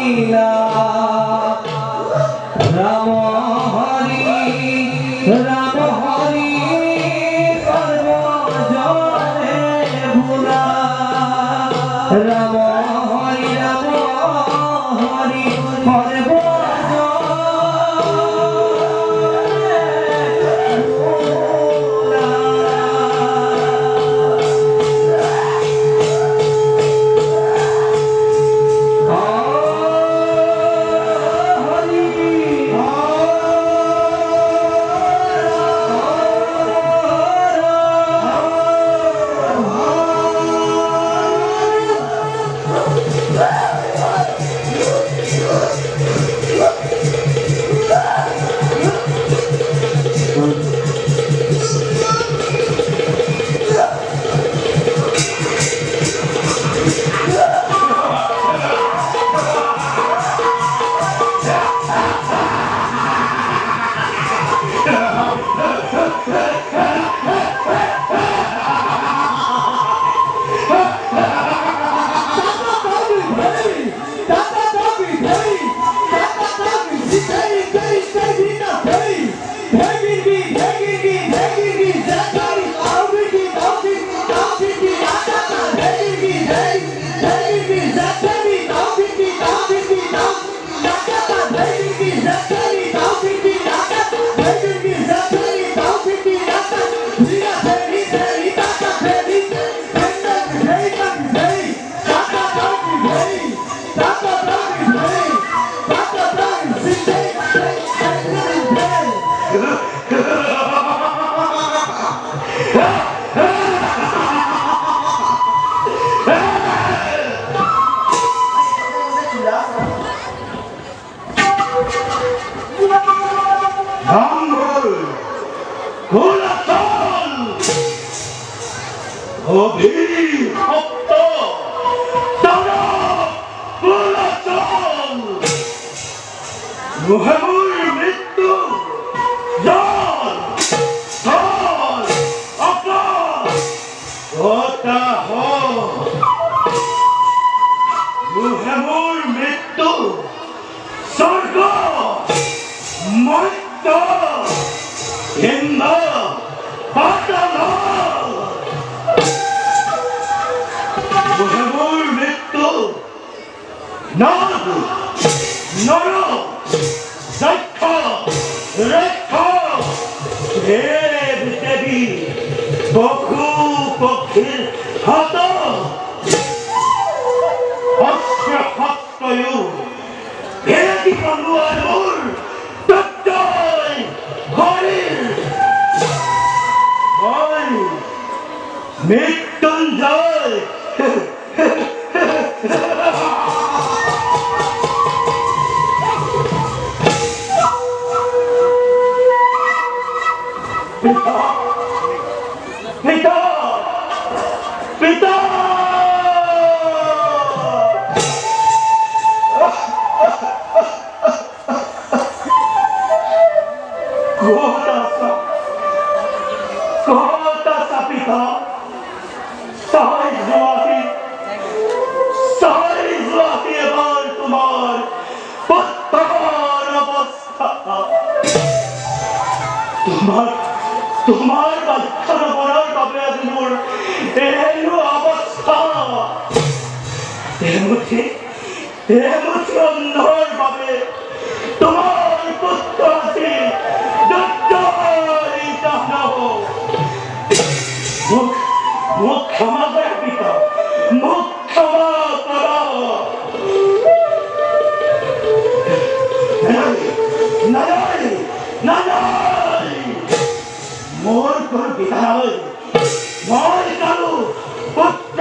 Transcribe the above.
লীলা রাম হরি রাম হরি সর্বজনে ভুলা রাম হরি মৃত্যু জল জল আকাশ মুহেমুর মৃত্যু স্বর্গ মর্ত্য ইন্দ্র পাতাল মুহেমুর মৃত্যু নর নর দক্ষ রক্ষ দেব দেবী পশু পক্ষীর হত অস্ত্র হস্তয়ু ভেদি কলুয়ার প্রত্যয় হরির হরি মৃত্যুঞ্জয় পিতা পিতা পিতা কোথাসা পিতা সাই জোয়াতি এবার তোমার পুত্রের অবস্থা তোমার বাচ্চার বড়ার তবে মোর এই অবস্থা এমতি অন্ধর ভাবে তোমার পুত্র আছে মুখ ক্ষমা করে পিতা মুখ ক্ষমা করা না মোর কোন পিতা নয় মোর কারো পুত্র